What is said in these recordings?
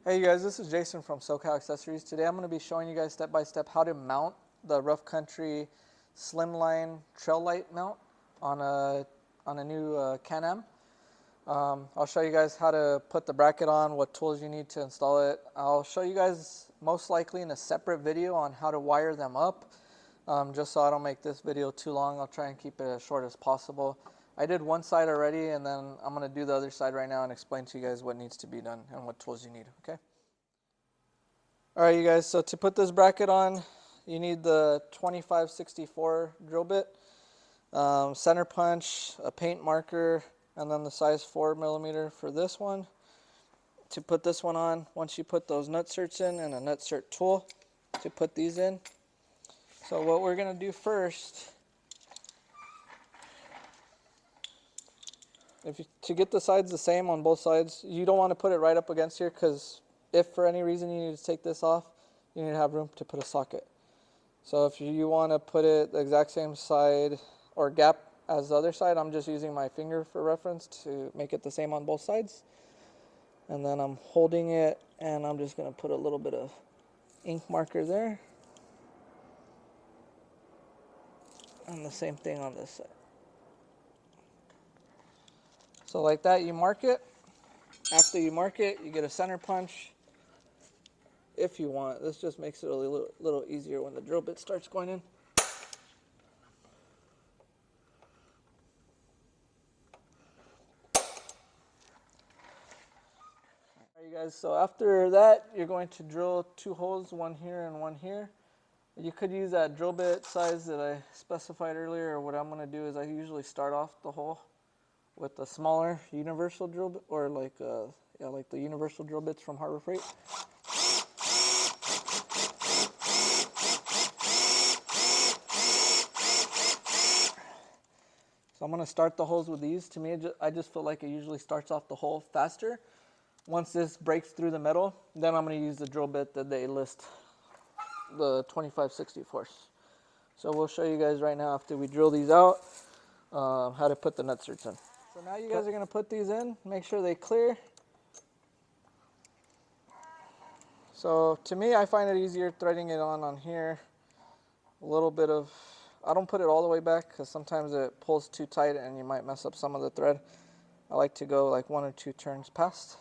Hey you guys, this is Jason from SoCal Accessories. Today I'm going to be showing you guys step by step how to mount the Rough Country Slimline trail light mount on a new Can-Am. I'll show you guys how to put the bracket on, what tools you need to install it. I'll show you guys most likely in a separate video on how to wire them up. Just so I don't make this video too long, I'll try and keep it as short as possible. I did one side already, and then I'm going to do the other side right now and explain to you guys what needs to be done and what tools you need, okay? Alright you guys, so to put this bracket on, you need the 2564 drill bit, center punch, a paint marker, and then the size 4mm for this one. To put this one on, once you put those nutserts in, and a nutsert tool to put these in. So what we're going to do first, to get the sides the same on both sides, you don't want to put it right up against here, because if for any reason you need to take this off, you need to have room to put a socket. So if you want to put it the exact same side or gap as the other side, I'm just using my finger for reference to make it the same on both sides. And then I'm holding it, and I'm just going to put a little bit of ink marker there. And the same thing on this side. So like that, you mark it. After you mark it, you get a center punch. If you want, this just makes it a little easier when the drill bit starts going in. Alright you guys, so after that, you're going to drill 2 holes, one here and one here. You could use that drill bit size that I specified earlier, or what I'm going to do is I usually start off the hole with a smaller universal drill bit, or like the universal drill bits from Harbor Freight. So I'm going to start the holes with these. To me, I just feel like it usually starts off the hole faster. Once this breaks through the metal, then I'm going to use the drill bit that they list, the 2564. So we'll show you guys right now after we drill these out how to put the nutserts in. So now you guys are going to put these in, make sure they clear. So to me, I find it easier threading it on here. A little bit of, I don't put it all the way back because sometimes it pulls too tight and you might mess up some of the thread. I like to go like 1 or 2 turns past.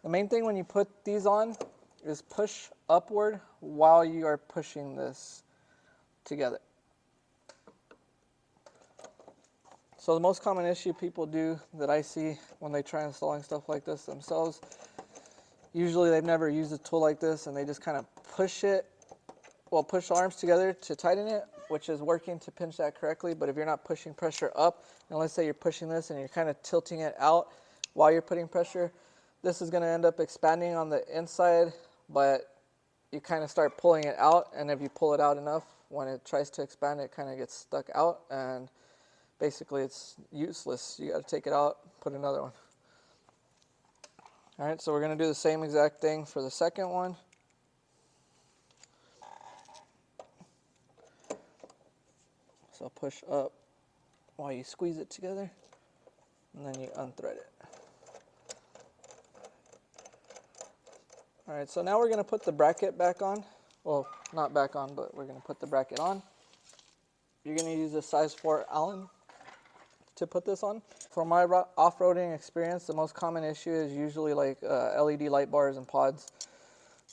The main thing when you put these on is push upward while you are pushing this together. So the most common issue people do that I see when they try installing stuff like this themselves, usually they've never used a tool like this and they just kind of push it, push the arms together to tighten it, which is working to pinch that correctly. But if you're not pushing pressure up, and let's say you're pushing this and you're kind of tilting it out while you're putting pressure, this is going to end up expanding on the inside, but you kind of start pulling it out, and if you pull it out enough, when it tries to expand, it kind of gets stuck out, and basically it's useless. You got to take it out, put another one. All right, so we're going to do the same exact thing for the second one. So push up while you squeeze it together, and then you unthread it. All right, so now we're going to put the bracket back on. Well, not back on, but we're going to put the bracket on. You're going to use a size 4 Allen to put this on. From my off-roading experience, the most common issue is usually like LED light bars and pods.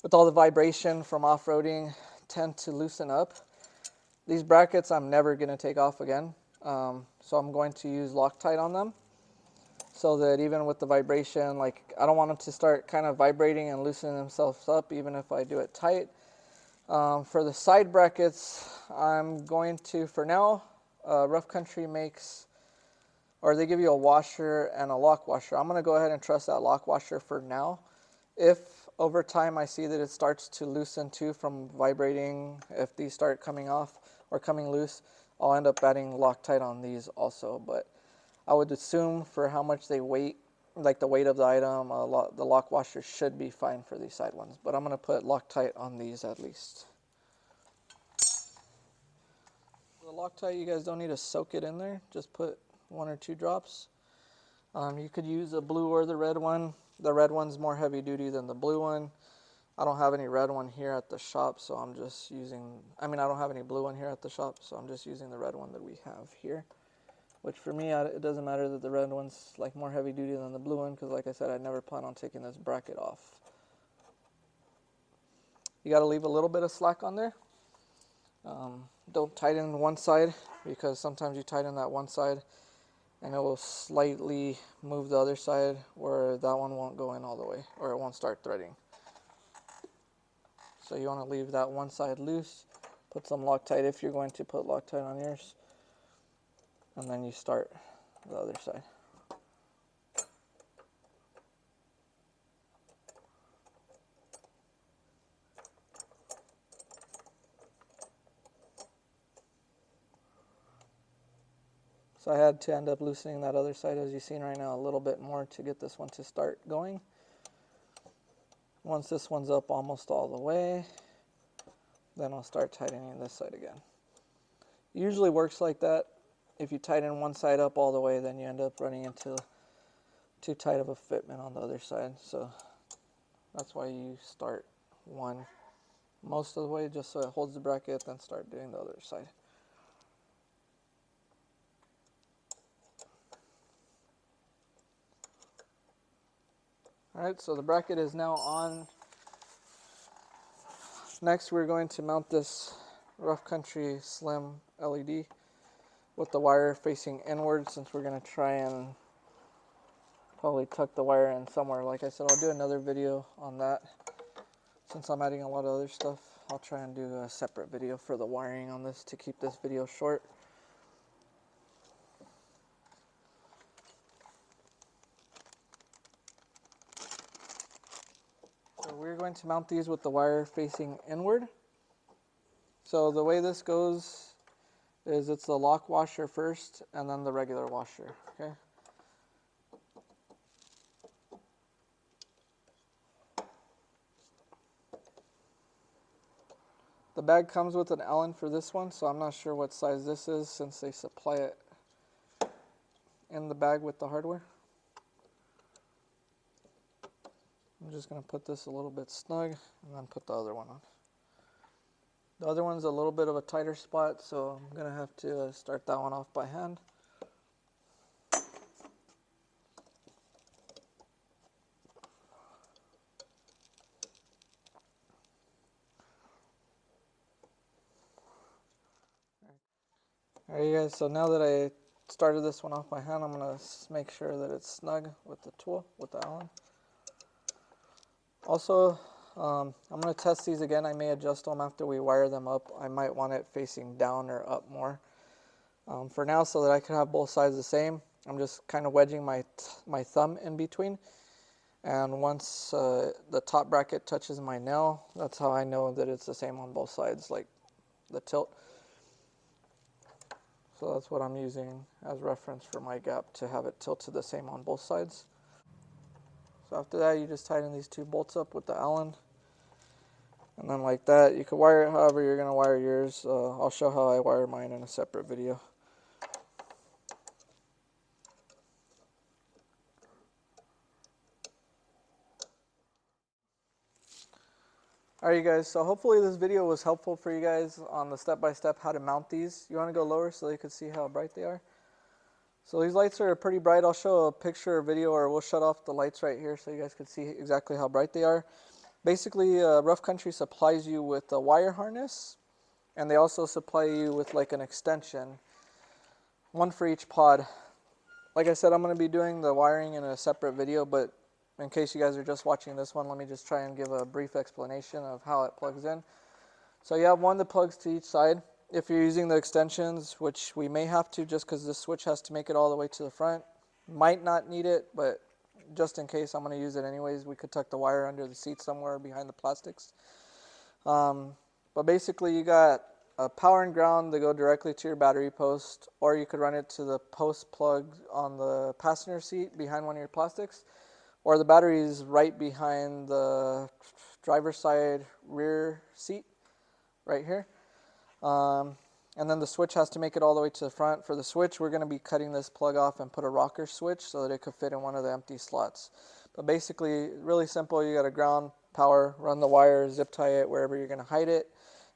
With all the vibration from off-roading, tend to loosen up. These brackets I'm never going to take off again, so I'm going to use Loctite on them, so that even with the vibration, like I don't want them to start kind of vibrating and loosening themselves up even if I do it tight. For the side brackets, I'm going to, for now, Rough Country makes, or they give you a washer and a lock washer. I'm going to go ahead and trust that lock washer for now. If over time I see that it starts to loosen too from vibrating, if these start coming off or coming loose, I'll end up adding Loctite on these also. But I would assume for how much they weigh, like the weight of the item, the lock washer should be fine for these side ones. But I'm going to put Loctite on these at least. The Loctite, you guys don't need to soak it in there. Just put 1 or 2 drops. You could use a blue or the red one. The red one's more heavy duty than the blue one. I don't have any red one here at the shop, so I'm just using, I don't have any blue one here at the shop, so I'm just using the red one that we have here. Which for me, it doesn't matter that the red one's like more heavy duty than the blue one, because like I said, I never plan on taking this bracket off. You got to leave a little bit of slack on there. Don't tighten one side, because sometimes you tighten that one side and it will slightly move the other side where that one won't go in all the way, or it won't start threading. So you want to leave that one side loose, put some Loctite if you're going to put Loctite on yours, and then you start the other side. So I had to end up loosening that other side, as you've seen right now, a little bit more to get this one to start going. Once this one's up almost all the way, then I'll start tightening this side again. Usually works like that. If you tighten one side up all the way, then you end up running into too tight of a fitment on the other side. So that's why you start one most of the way, just so it holds the bracket, then start doing the other side. Alright, so the bracket is now on. Next we're going to mount this Rough Country Slim LED with the wire facing inward, since we're going to try and probably tuck the wire in somewhere. Like I said, I'll do another video on that. Since I'm adding a lot of other stuff, I'll try and do a separate video for the wiring on this to keep this video short. So we're going to mount these with the wire facing inward. So the way this goes is it's the lock washer first and then the regular washer, okay? The bag comes with an Allen for this one, so I'm not sure what size this is since they supply it in the bag with the hardware. I'm just going to put this a little bit snug and then put the other one on. The other one's a little bit of a tighter spot, so I'm going to have to start that one off by hand. Alright you guys, so now that I started this one off by hand, I'm going to make sure that it's snug with the tool, with the Allen. Also, I'm going to test these again. I may adjust them after we wire them up. I might want it facing down or up more. For now, so that I can have both sides the same, I'm just kind of wedging my thumb in between. And once the top bracket touches my nail, that's how I know that it's the same on both sides, like the tilt. So that's what I'm using as reference for my gap, to have it tilted the same on both sides. So after that, you just tighten these two bolts up with the Allen. And then like that, you can wire it however you're going to wire yours. I'll show how I wire mine in a separate video. Alright you guys, so hopefully this video was helpful for you guys on the step-by-step how to mount these. You want to go lower so you can see how bright they are? So these lights are pretty bright. I'll show a picture or video, or we'll shut off the lights right here so you guys can see exactly how bright they are. Basically, Rough Country supplies you with a wire harness, and they also supply you with like an extension, one for each pod. Like I said, I'm going to be doing the wiring in a separate video, but in case you guys are just watching this one, let me just try and give a brief explanation of how it plugs in. So you have one that plugs to each side. If you're using the extensions, which we may have to just because this switch has to make it all the way to the front, might not need it, but just in case, I'm going to use it anyways. We could tuck the wire under the seat somewhere behind the plastics. But basically, you got a power and ground that go directly to your battery post, or you could run it to the post plug on the passenger seat behind one of your plastics, or the battery is right behind the driver's side rear seat right here. And then the switch has to make it all the way to the front. For the switch, we're going to be cutting this plug off and put a rocker switch so that it could fit in one of the empty slots. But basically, really simple. You got a ground, power, run the wire, zip tie it wherever you're going to hide it.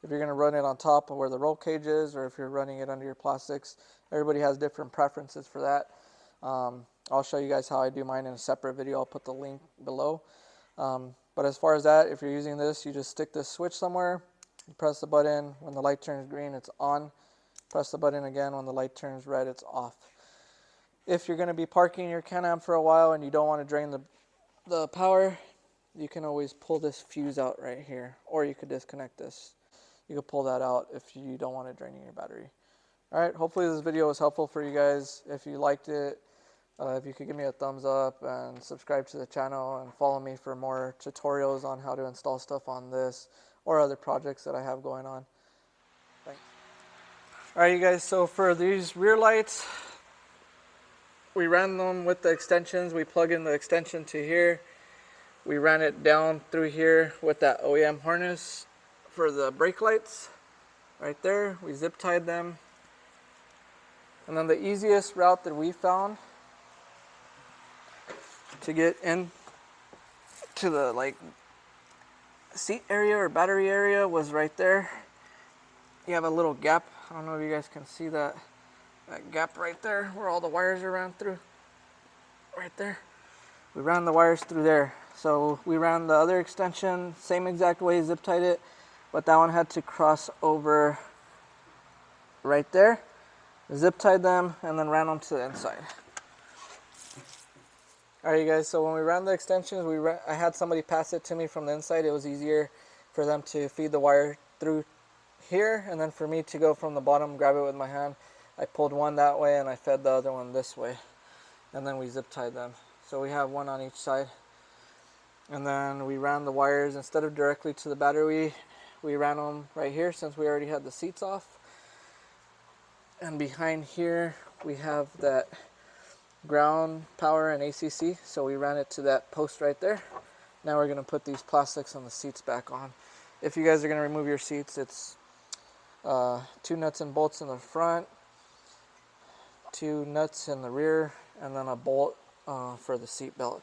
If you're going to run it on top of where the roll cage is, or if you're running it under your plastics, everybody has different preferences for that. I'll show you guys how I do mine in a separate video. I'll put the link below. But as far as that, if you're using this, you just stick this switch somewhere, you press the button. When the light turns green, it's on. Press the button again. When the light turns red, it's off. If you're going to be parking your Can-Am for a while and you don't want to drain the power, you can always pull this fuse out right here, or you could disconnect this. You could pull that out if you don't want it draining your battery. All right, hopefully this video was helpful for you guys. If you liked it, if you could give me a thumbs up and subscribe to the channel and follow me for more tutorials on how to install stuff on this or other projects that I have going on. Thanks. All right, you guys, so for these rear lights, we ran them with the extensions. We plug in the extension to here. We ran it down through here with that OEM harness for the brake lights right there. We zip tied them. And then the easiest route that we found to get in to the seat area or battery area was right there. You have a little gap. I don't know if you guys can see that gap right there where all the wires are ran through. Right there. We ran the wires through there. So we ran the other extension, same exact way, zip tied it, but that one had to cross over right there. Zip tied them and then ran them to the inside. Alright, you guys, so when we ran the extensions, I had somebody pass it to me from the inside. It was easier for them to feed the wire through here, and then for me to go from the bottom, grab it with my hand. I pulled one that way and I fed the other one this way. And then we zip tied them. So we have one on each side. And then we ran the wires, instead of directly to the battery, we ran them right here since we already had the seats off. And behind here, we have that ground, power, and ACC, so we ran it to that post right there. Now we're going to put these plastics on the seats back on. If you guys are going to remove your seats, it's 2 nuts and bolts in the front, 2 nuts in the rear, and then a bolt for the seat belt.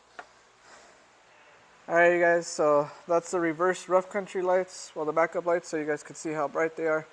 Alright, you guys, so that's the reverse rough country lights, well, the backup lights, so you guys can see how bright they are.